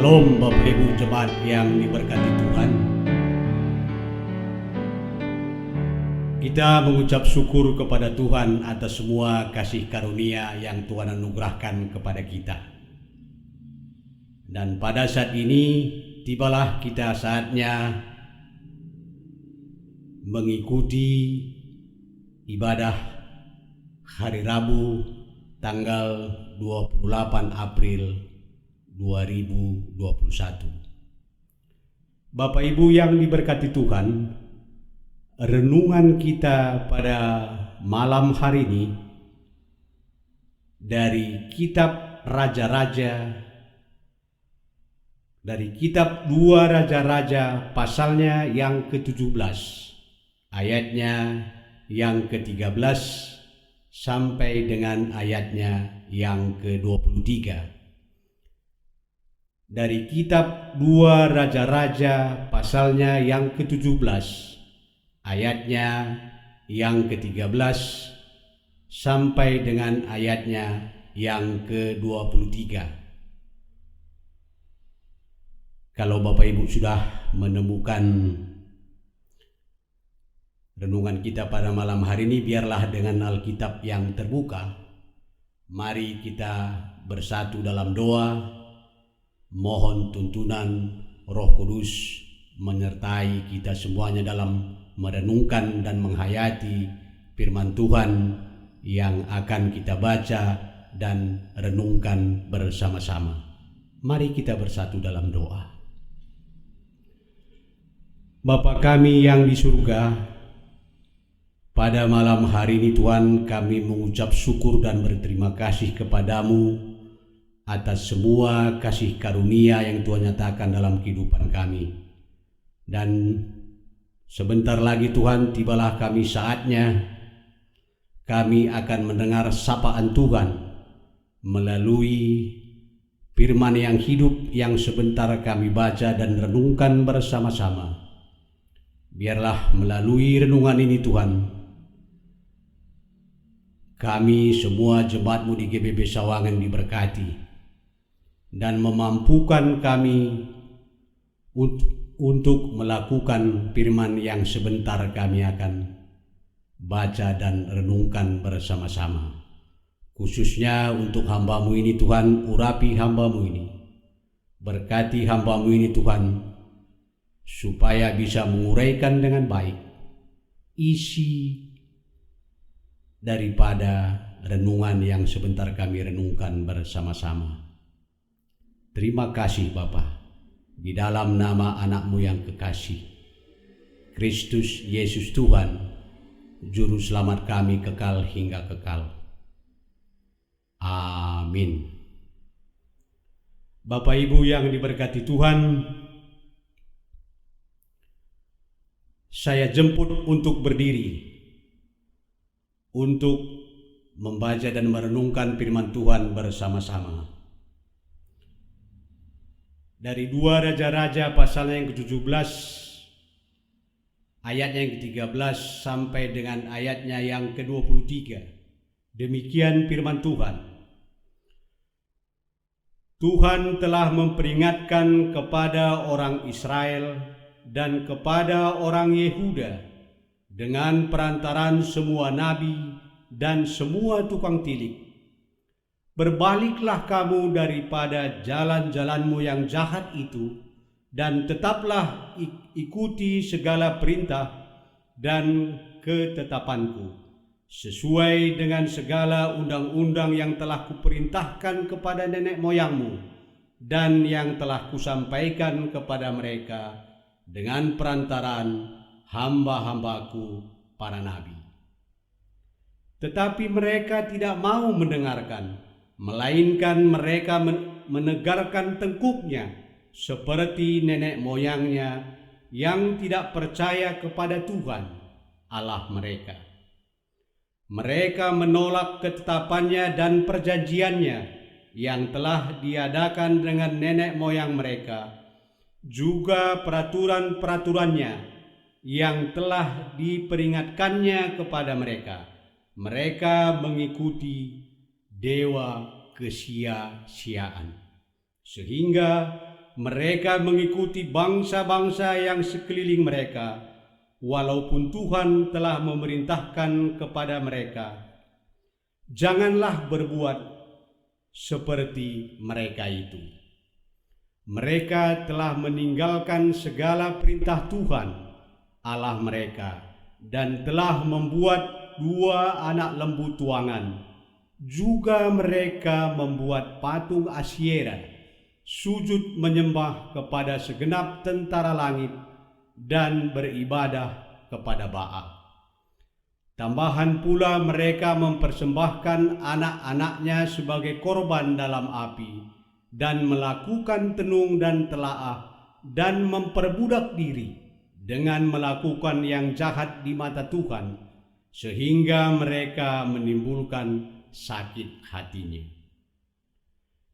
Shalom Bapak Ibu jemaat yang diberkati Tuhan. Kita mengucap syukur kepada Tuhan atas semua kasih karunia yang Tuhan anugerahkan kepada kita. Dan pada saat ini tibalah kita saatnya mengikuti ibadah hari Rabu tanggal 28 April 2021. Bapak Ibu yang diberkati Tuhan, renungan kita pada malam hari ini dari kitab Raja-Raja, dari kitab 2 Raja-Raja pasalnya yang ke-17, ayatnya yang ke-13 sampai dengan ayatnya yang ke-23. Dari kitab 2 Raja-Raja pasalnya yang ke-17, ayatnya yang ke-13 sampai dengan ayatnya yang ke-23. Kalau Bapak Ibu sudah menemukan renungan kita pada malam hari ini, biarlah dengan Alkitab yang terbuka, mari kita bersatu dalam doa. Mohon tuntunan Roh Kudus menyertai kita semuanya dalam merenungkan dan menghayati firman Tuhan yang akan kita baca dan renungkan bersama-sama. Mari kita bersatu dalam doa. Bapa kami yang di surga, pada malam hari ini Tuhan, kami mengucap syukur dan berterima kasih kepadamu atas semua kasih karunia yang Tuhan nyatakan dalam kehidupan kami. Dan sebentar lagi Tuhan, tibalah kami saatnya kami akan mendengar sapaan Tuhan melalui firman yang hidup yang sebentar kami baca dan renungkan bersama-sama. Biarlah melalui renungan ini Tuhan, kami semua jemaat-Mu di GBB Sawangan diberkati dan memampukan kami untuk melakukan firman yang sebentar kami akan baca dan renungkan bersama-sama. Khususnya untuk hamba-Mu ini Tuhan, urapi hamba-Mu ini. Berkati hamba-Mu ini Tuhan, supaya bisa menguraikan dengan baik isi daripada renungan yang sebentar kami renungkan bersama-sama. Terima kasih Bapa, di dalam nama anak-Mu yang kekasih, Kristus Yesus Tuhan, Juru Selamat kami kekal hingga kekal. Amin. Bapak Ibu yang diberkati Tuhan, saya jemput untuk berdiri untuk membaca dan merenungkan firman Tuhan bersama-sama. Dari 2 Raja-Raja pasalnya yang ke-17, ayatnya yang ke-13 sampai dengan ayatnya yang ke-23. Demikian firman Tuhan. Tuhan telah memperingatkan kepada orang Israel dan kepada orang Yehuda dengan perantaran semua nabi dan semua tukang tilik. Berbaliklah kamu daripada jalan-jalanmu yang jahat itu, dan tetaplah ikuti segala perintah dan ketetapanku, sesuai dengan segala undang-undang yang telah kuperintahkan kepada nenek moyangmu, dan yang telah kusampaikan kepada mereka dengan perantaran hamba-hambaku para nabi. Tetapi mereka tidak mau mendengarkan, melainkan mereka menegarkan tengkuknya seperti nenek moyangnya yang tidak percaya kepada Tuhan Allah mereka. Mereka menolak ketetapannya dan perjanjiannya yang telah diadakan dengan nenek moyang mereka, juga peraturan-peraturannya yang telah diperingatkannya kepada mereka. Mereka mengikuti dewa kesia-siaan, sehingga mereka mengikuti bangsa-bangsa yang sekeliling mereka, walaupun Tuhan telah memerintahkan kepada mereka. Janganlah berbuat seperti mereka itu. Mereka telah meninggalkan segala perintah Tuhan, Allah mereka, dan telah membuat 2 anak lembu tuangan. Juga mereka membuat patung Asyera, sujud menyembah kepada segenap tentara langit, dan beribadah kepada Baal. Tambahan pula mereka mempersembahkan anak-anaknya sebagai korban dalam api, dan melakukan tenung dan telaah, dan memperbudak diri dengan melakukan yang jahat di mata Tuhan, sehingga mereka menimbulkan sakit hatinya.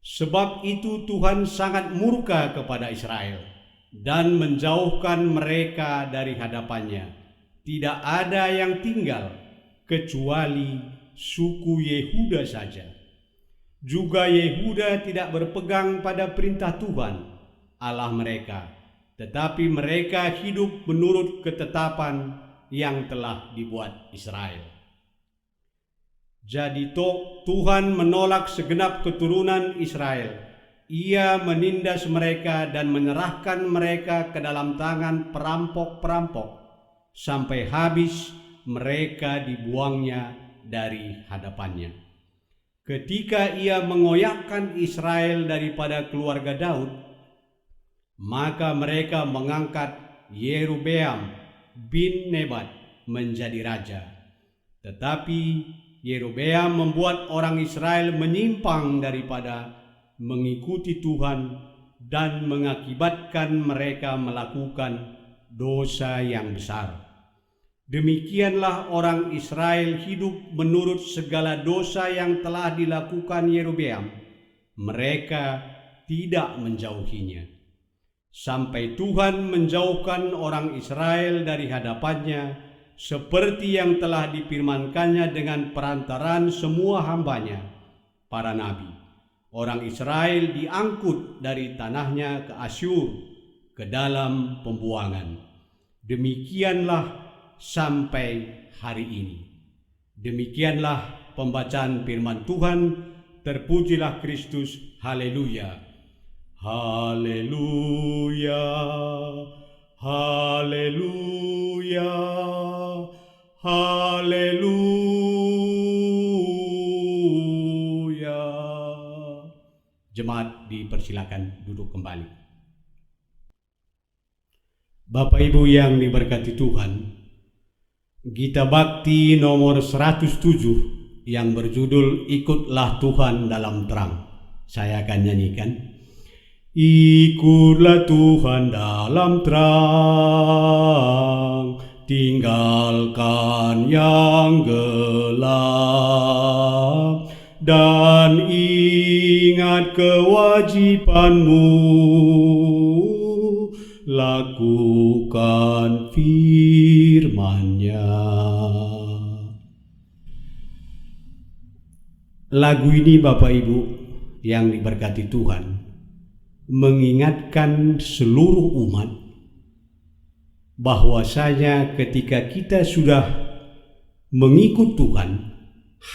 Sebab itu Tuhan sangat murka kepada Israel dan menjauhkan mereka dari hadapannya. Tidak ada yang tinggal kecuali suku Yehuda saja. Juga Yehuda tidak berpegang pada perintah Tuhan, Allah mereka, tetapi mereka hidup menurut ketetapan yang telah dibuat Israel. Jadi Tuhan menolak segenap keturunan Israel. Ia menindas mereka dan menyerahkan mereka ke dalam tangan perampok-perampok, sampai habis mereka dibuangnya dari hadapannya. Ketika ia mengoyakkan Israel daripada keluarga Daud, maka mereka mengangkat Yerobeam bin Nebat menjadi raja. Tetapi Yerobeam membuat orang Israel menyimpang daripada mengikuti Tuhan dan mengakibatkan mereka melakukan dosa yang besar. Demikianlah orang Israel hidup menurut segala dosa yang telah dilakukan Yerobeam. Mereka tidak menjauhinya, sampai Tuhan menjauhkan orang Israel dari hadapannya, seperti yang telah difirmankannya dengan perantaran semua hambanya, para nabi. Orang Israel diangkut dari tanahnya ke Asyur, ke dalam pembuangan. Demikianlah sampai hari ini. Demikianlah pembacaan firman Tuhan. Terpujilah Kristus. Haleluya. Haleluya. Haleluya. Haleluya. Jemaat dipersilakan duduk kembali. Bapak Ibu yang diberkati Tuhan, Gita Bakti nomor 107 yang berjudul Ikutlah Tuhan dalam Terang. Saya akan nyanyikan. Ikutlah Tuhan dalam terang, tinggalkan yang gelap, dan ingat kewajibanmu, lakukan firman-Nya. Lagu ini Bapak Ibu yang diberkati Tuhan mengingatkan seluruh umat bahwasanya ketika kita sudah mengikut Tuhan,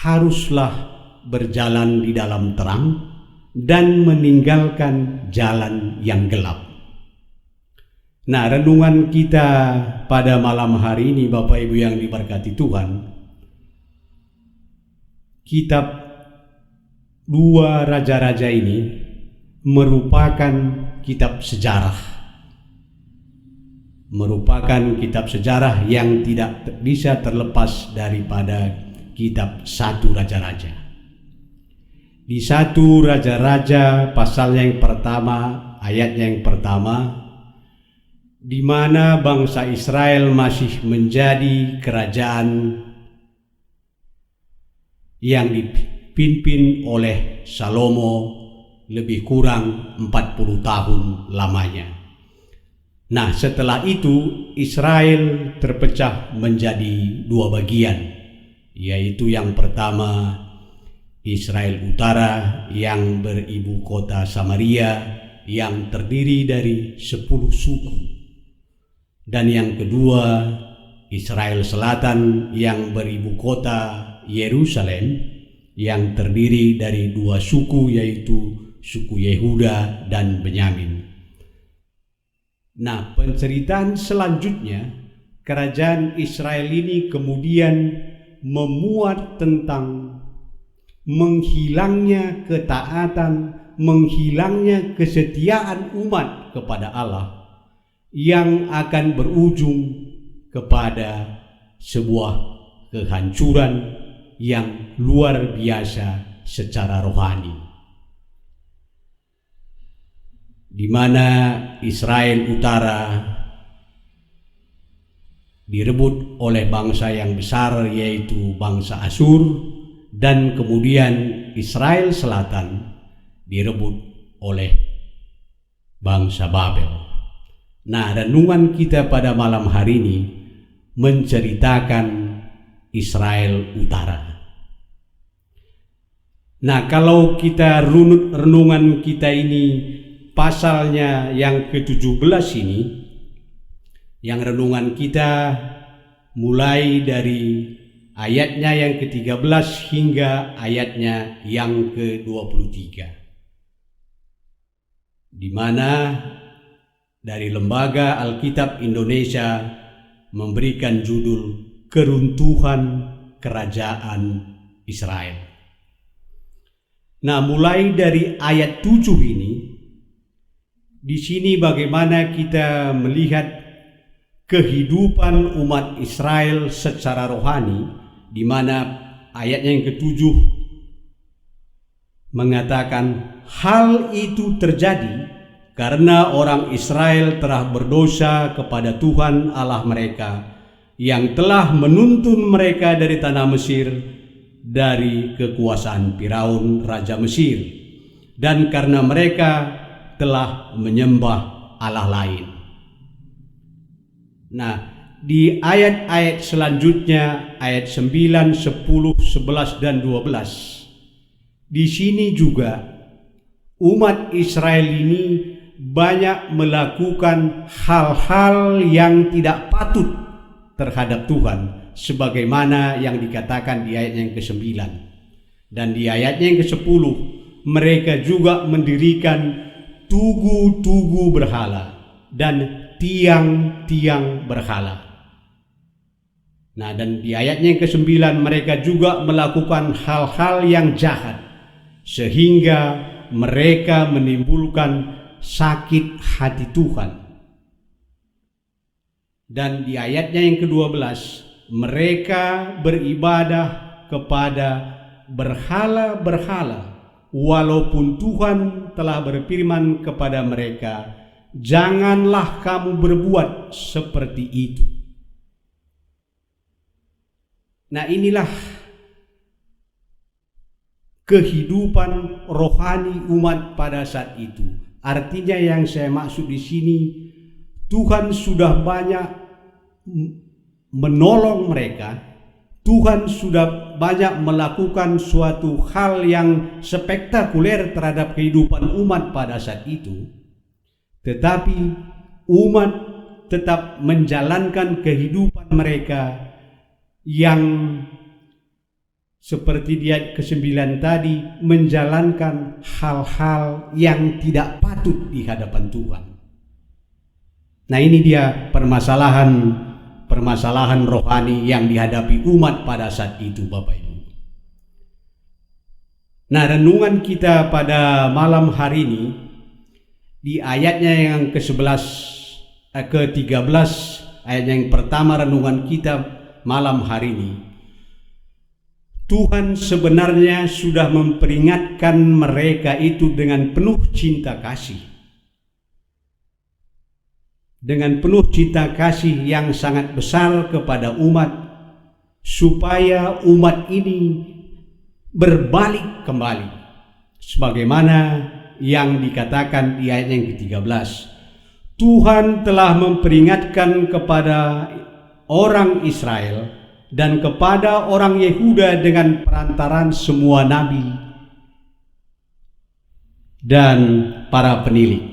haruslah berjalan di dalam terang dan meninggalkan jalan yang gelap. Nah, renungan kita pada malam hari ini Bapak Ibu yang diberkati Tuhan, kitab 2 Raja-Raja ini merupakan kitab sejarah. Merupakan kitab sejarah yang tidak bisa terlepas daripada kitab 1 Raja-Raja. Di 1 Raja-Raja pasal yang pertama, ayat yang pertama, di mana bangsa Israel masih menjadi kerajaan yang dipimpin oleh Salomo lebih kurang 40 tahun lamanya. Nah, setelah itu Israel terpecah menjadi 2 bagian, yaitu yang pertama Israel Utara yang beribu kota Samaria, yang terdiri dari 10 suku. Dan yang kedua, Israel Selatan yang beribu kota Yerusalem yang terdiri dari 2 suku, yaitu suku Yehuda dan Benyamin. Nah, penceritaan selanjutnya, kerajaan Israel ini kemudian memuat tentang menghilangnya ketaatan, menghilangnya kesetiaan umat kepada Allah yang akan berujung kepada sebuah kehancuran yang luar biasa secara rohani, di mana Israel Utara direbut oleh bangsa yang besar, yaitu bangsa Asyur, dan kemudian Israel Selatan direbut oleh bangsa Babel. Nah, renungan kita pada malam hari ini menceritakan Israel Utara. Nah, kalau kita runut renungan kita ini, pasalnya yang ke-17 ini, yang renungan kita mulai dari ayatnya yang ke-13 hingga ayatnya yang ke-23, di mana dari Lembaga Alkitab Indonesia memberikan judul Keruntuhan Kerajaan Israel. Nah, mulai dari ayat 7 ini, di sini bagaimana kita melihat kehidupan umat Israel secara rohani, di mana ayatnya yang ke-7 mengatakan hal itu terjadi karena orang Israel telah berdosa kepada Tuhan Allah mereka yang telah menuntun mereka dari tanah Mesir, dari kekuasaan Firaun raja Mesir, dan karena mereka telah menyembah Allah lain. Nah, di ayat-ayat selanjutnya, ayat 9, 10, 11, dan 12, di sini juga umat Israel ini banyak melakukan hal-hal yang tidak patut terhadap Tuhan, sebagaimana yang dikatakan di ayat yang ke-9. Dan di ayatnya yang ke-10, mereka juga mendirikan tugu-tugu berhala dan tiang-tiang berhala. Nah, dan di ayatnya yang ke-9 mereka juga melakukan hal-hal yang jahat sehingga mereka menimbulkan sakit hati Tuhan. Dan di ayatnya yang ke-12 mereka beribadah kepada berhala-berhala, walaupun Tuhan telah berfirman kepada mereka, janganlah kamu berbuat seperti itu. Nah, inilah kehidupan rohani umat pada saat itu. Artinya yang saya maksud di sini, Tuhan sudah banyak menolong mereka, Tuhan sudah banyak melakukan suatu hal yang spektakuler terhadap kehidupan umat pada saat itu, tetapi umat tetap menjalankan kehidupan mereka yang seperti di ayat ke-9 tadi, menjalankan hal-hal yang tidak patut di hadapan Tuhan. Nah, ini dia permasalahan rohani yang dihadapi umat pada saat itu, Bapak Ibu. Nah, renungan kita pada malam hari ini di ayatnya yang ke-11 ke-13, ayat yang pertama renungan kita malam hari ini. Tuhan sebenarnya sudah memperingatkan mereka itu dengan penuh cinta kasih. Dengan penuh cinta kasih yang sangat besar kepada umat, supaya umat ini berbalik kembali. Sebagaimana yang dikatakan di ayat yang ke-13. Tuhan telah memperingatkan kepada orang Israel dan kepada orang Yehuda dengan perantaran semua nabi, dan para penilik.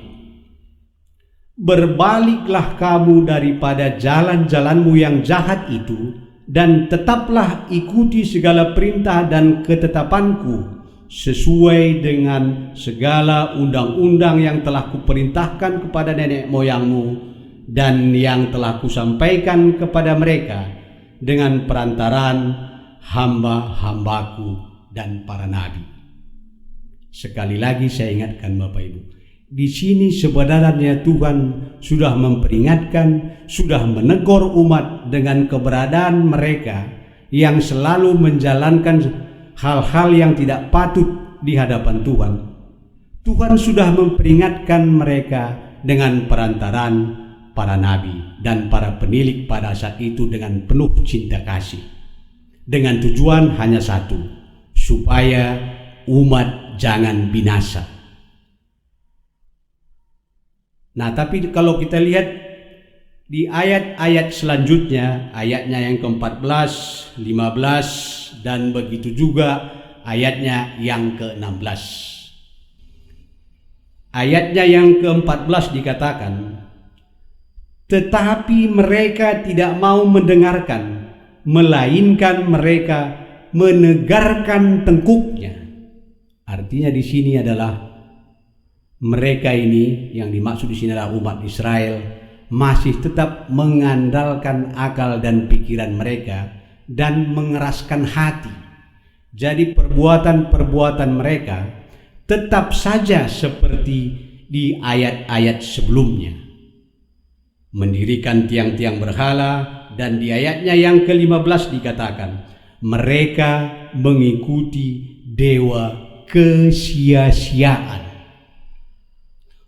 Berbaliklah kamu daripada jalan-jalanmu yang jahat itu, dan tetaplah ikuti segala perintah dan ketetapanku, sesuai dengan segala undang-undang yang telah kuperintahkan kepada nenek moyangmu, dan yang telah kusampaikan kepada mereka dengan perantaraan hamba-hambaku dan para nabi. Sekali lagi saya ingatkan Bapak Ibu, di sini sebenarnya Tuhan sudah memperingatkan, sudah menegur umat dengan keberadaan mereka yang selalu menjalankan hal-hal yang tidak patut di hadapan Tuhan. Tuhan sudah memperingatkan mereka dengan perantaraan para nabi dan para penilik pada saat itu dengan penuh cinta kasih, dengan tujuan hanya satu, supaya umat jangan binasa. Nah, tapi kalau kita lihat di ayat-ayat selanjutnya, ayatnya yang ke-14, 15, dan begitu juga ayatnya yang ke-16. Ayatnya yang ke-14 dikatakan, tetapi mereka tidak mau mendengarkan, melainkan mereka menegarkan tengkuknya. Artinya di sini adalah mereka ini, yang dimaksud di sini adalah umat Israel, masih tetap mengandalkan akal dan pikiran mereka dan mengeraskan hati. Jadi perbuatan-perbuatan mereka tetap saja seperti di ayat-ayat sebelumnya. Mendirikan tiang-tiang berhala, dan di ayatnya yang ke-15 dikatakan, mereka mengikuti dewa kesia-siaan.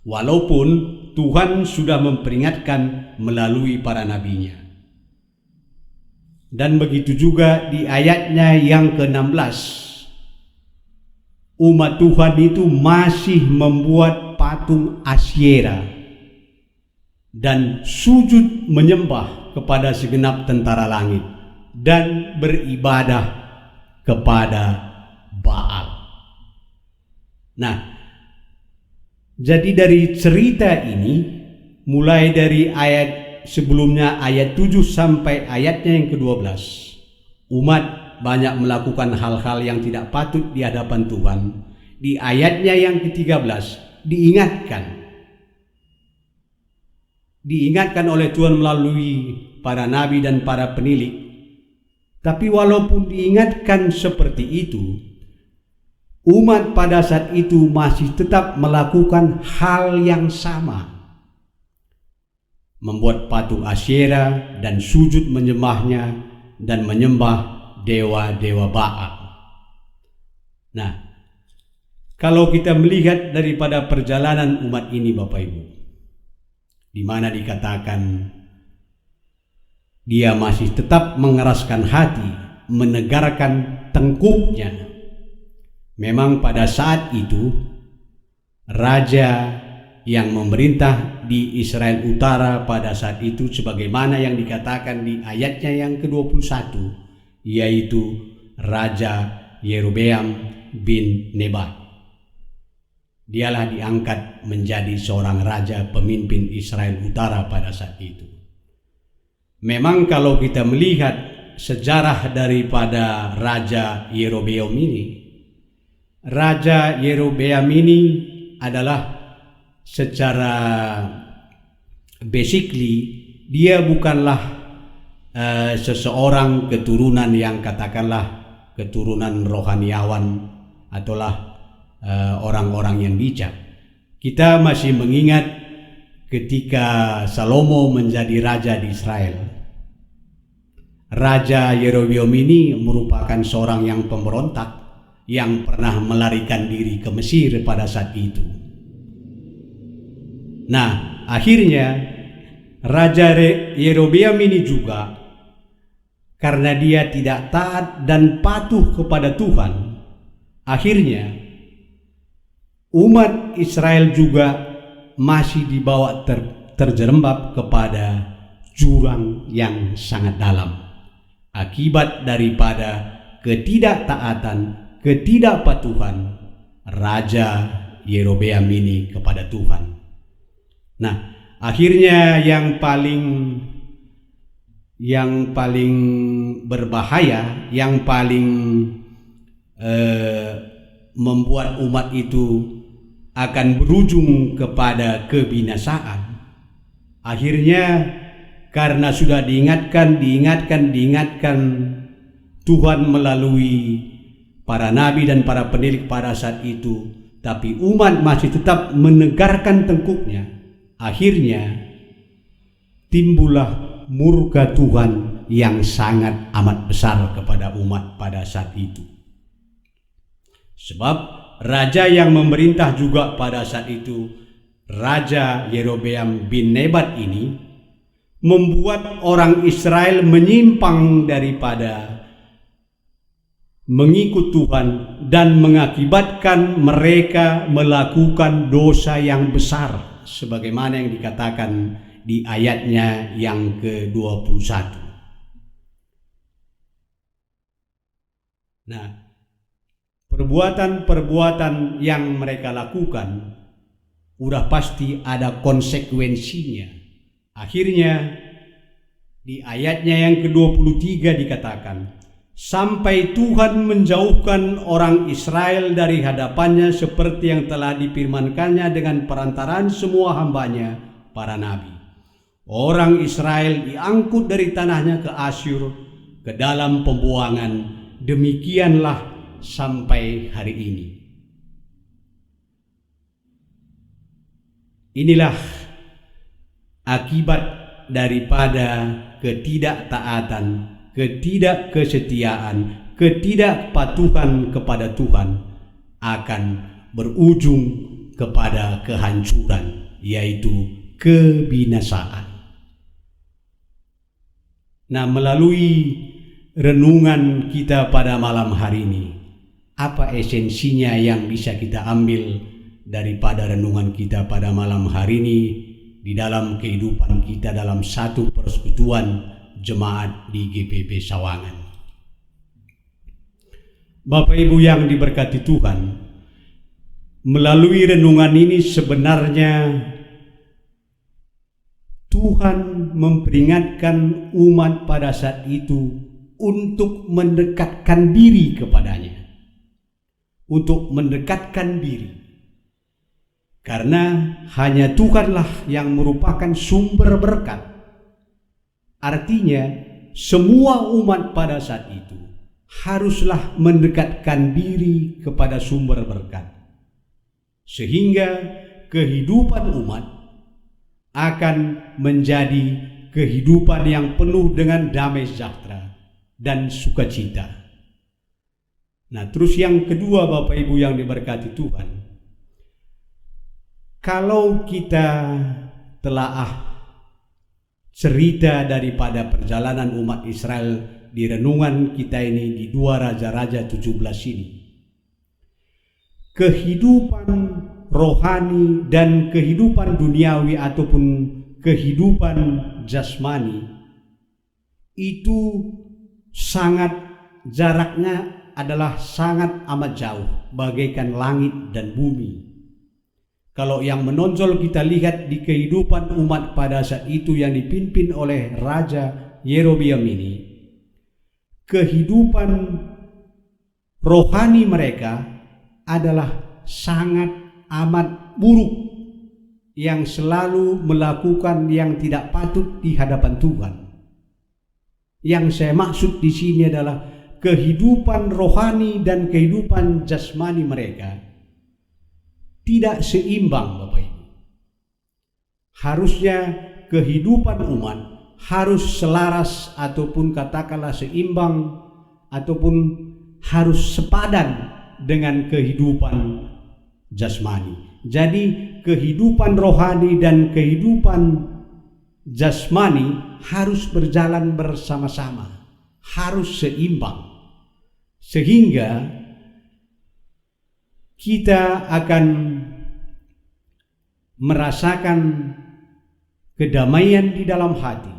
Walaupun Tuhan sudah memperingatkan melalui para nabinya. Dan begitu juga di ayatnya yang ke-16, umat Tuhan itu masih membuat patung Asyera dan sujud menyembah kepada segenap tentara langit dan beribadah kepada Baal. Nah, jadi dari cerita ini, mulai dari ayat sebelumnya, ayat 7 sampai ayatnya yang ke-12, umat banyak melakukan hal-hal yang tidak patut di hadapan Tuhan. Di ayatnya yang ke-13 diingatkan oleh Tuhan melalui para nabi dan para penilik. Tapi walaupun diingatkan seperti itu, umat pada saat itu masih tetap melakukan hal yang sama, membuat patung Asyera dan sujud menyembahnya dan menyembah dewa-dewa Baal. Nah, kalau kita melihat daripada perjalanan umat ini Bapak Ibu, di mana dikatakan dia masih tetap mengeraskan hati, menegarkan tengkuknya. Memang pada saat itu raja yang memerintah di Israel Utara pada saat itu, sebagaimana yang dikatakan di ayatnya yang ke-21, yaitu Raja Yerobeam bin Nebat. Dialah diangkat menjadi seorang raja pemimpin Israel Utara pada saat itu. Memang kalau kita melihat sejarah daripada Raja Yerobeam ini, Raja Yerobeam ini adalah secara basically dia bukanlah seseorang keturunan yang katakanlah keturunan rohaniawan ataulah orang-orang yang bijak. Kita masih mengingat ketika Salomo menjadi raja di Israel. Raja Yerobeam ini merupakan seorang yang pemberontak yang pernah melarikan diri ke Mesir pada saat itu. Nah, akhirnya Raja Yerobeam ini juga, karena dia tidak taat dan patuh kepada Tuhan, akhirnya umat Israel juga masih dibawa terjerembab kepada jurang yang sangat dalam akibat daripada ketidaktaatan, ketidakpatuhan Raja Yerobeam ini kepada Tuhan. Nah, akhirnya yang paling berbahaya, yang paling membuat umat itu akan berujung kepada kebinasaan. Akhirnya karena sudah diingatkan Tuhan melalui para nabi dan para penilik pada saat itu, tapi umat masih tetap menegarkan tengkuknya. Akhirnya timbullah murka Tuhan yang sangat amat besar kepada umat pada saat itu. Sebab raja yang memerintah juga pada saat itu, Raja Yerobeam bin Nebat ini, membuat orang Israel menyimpang daripada mengikut Tuhan dan mengakibatkan mereka melakukan dosa yang besar sebagaimana yang dikatakan di ayatnya yang ke-21. Nah, perbuatan-perbuatan yang mereka lakukan udah pasti ada konsekuensinya. Akhirnya di ayatnya yang ke-23 dikatakan, sampai Tuhan menjauhkan orang Israel dari hadapannya seperti yang telah difirmankannya dengan perantaraan semua hambanya para nabi. Orang Israel diangkut dari tanahnya ke Asyur, ke dalam pembuangan. Demikianlah sampai hari ini. Inilah akibat daripada ketidaktaatan, ketidakkesetiaan, ketidakpatuhan kepada Tuhan akan berujung kepada kehancuran, yaitu kebinasaan. Nah, melalui renungan kita pada malam hari ini, apa esensinya yang bisa kita ambil daripada renungan kita pada malam hari ini di dalam kehidupan kita dalam satu persekutuan jemaat di GPP Sawangan? Bapak Ibu yang diberkati Tuhan, melalui renungan ini sebenarnya Tuhan memperingatkan umat pada saat itu untuk mendekatkan diri kepadanya. Untuk mendekatkan diri. Karena hanya Tuhanlah yang merupakan sumber berkat. Artinya semua umat pada saat itu haruslah mendekatkan diri kepada sumber berkat. Sehingga kehidupan umat akan menjadi kehidupan yang penuh dengan damai sejahtera dan sukacita. Nah, terus yang kedua Bapak Ibu yang diberkati Tuhan, kalau kita telaah cerita daripada perjalanan umat Israel di renungan kita ini di 2 Raja-Raja 17 ini, kehidupan rohani dan kehidupan duniawi ataupun kehidupan jasmani itu sangat jaraknya adalah sangat amat jauh, bagaikan langit dan bumi. Kalau yang menonjol kita lihat di kehidupan umat pada saat itu yang dipimpin oleh Raja Yerobeam ini, kehidupan rohani mereka adalah sangat amat buruk, yang selalu melakukan yang tidak patut di hadapan Tuhan. Yang saya maksud di sini adalah kehidupan rohani dan kehidupan jasmani mereka tidak seimbang, Bapak Ibu. Harusnya kehidupan umat harus selaras ataupun katakanlah seimbang ataupun harus sepadan dengan kehidupan jasmani. Jadi kehidupan rohani dan kehidupan jasmani harus berjalan bersama-sama, harus seimbang. Sehingga kita akan merasakan kedamaian di dalam hati.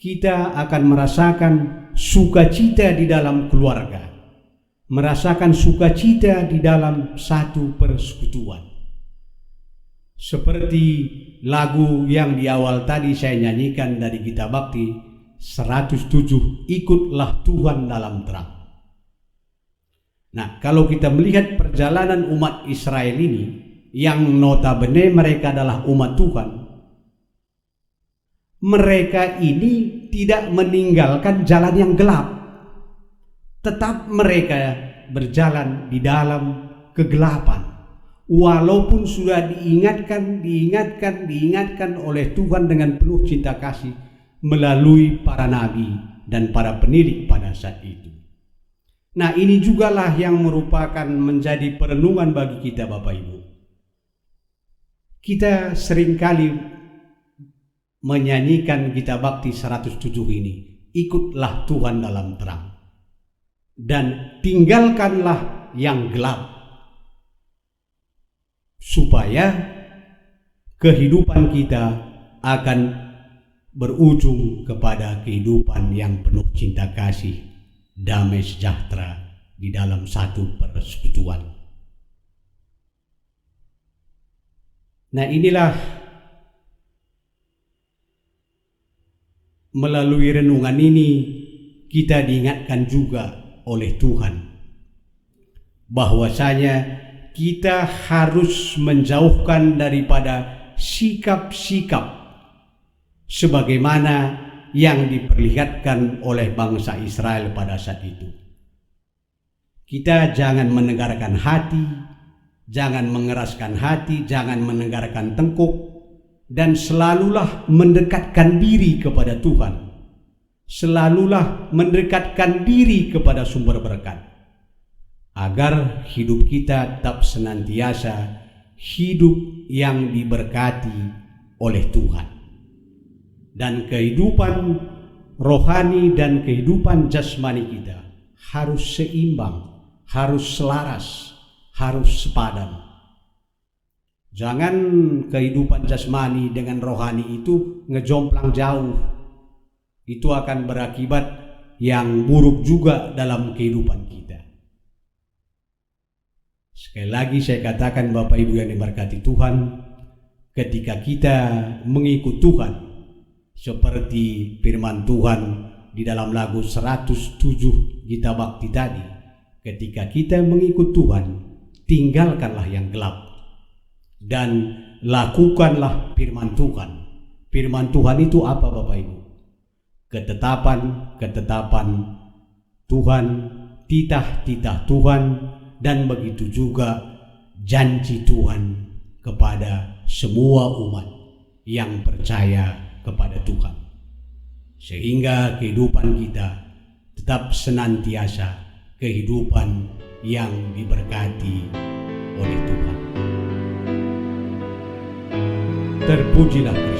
Kita akan merasakan sukacita di dalam keluarga, merasakan sukacita di dalam satu persekutuan. Seperti lagu yang di awal tadi saya nyanyikan dari Gita Bakti 107, ikutlah Tuhan dalam terang. Nah, kalau kita melihat perjalanan umat Israel ini, yang notabene mereka adalah umat Tuhan, mereka ini tidak meninggalkan jalan yang gelap. Tetap mereka berjalan di dalam kegelapan. Walaupun sudah diingatkan oleh Tuhan dengan penuh cinta kasih melalui para nabi dan para pendidik pada saat itu. Nah, ini jugalah yang merupakan menjadi perenungan bagi kita, Bapak Ibu. Kita seringkali menyanyikan Gita Bakti 107 ini, ikutlah Tuhan dalam terang dan tinggalkanlah yang gelap, supaya kehidupan kita akan berujung kepada kehidupan yang penuh cinta kasih, damai sejahtera di dalam satu persekutuan. Nah, inilah melalui renungan ini kita diingatkan juga oleh Tuhan bahwasanya kita harus menjauhkan daripada sikap-sikap sebagaimana yang diperlihatkan oleh bangsa Israel pada saat itu. Kita jangan menegarakan hati, jangan mengeraskan hati, jangan menegarakan tengkuk, dan selalulah mendekatkan diri kepada Tuhan. Selalulah mendekatkan diri kepada sumber berkat, agar hidup kita tetap senantiasa hidup yang diberkati oleh Tuhan. Dan kehidupan rohani dan kehidupan jasmani kita harus seimbang, harus selaras, harus sepadan. Jangan kehidupan jasmani dengan rohani itu ngejomplang jauh. Itu akan berakibat yang buruk juga dalam kehidupan kita. Sekali lagi saya katakan, Bapak Ibu yang diberkati Tuhan, ketika kita mengikut Tuhan seperti firman Tuhan di dalam lagu 107 Gita Bakti tadi, ketika kita mengikut Tuhan, tinggalkanlah yang gelap dan lakukanlah firman Tuhan. Firman Tuhan itu apa, Bapak Ibu? Ketetapan Tuhan, titah-titah Tuhan, dan begitu juga janji Tuhan kepada semua umat yang percaya kepada Tuhan, sehingga kehidupan kita tetap senantiasa kehidupan yang diberkati oleh Tuhan. Terpujilah Kristus.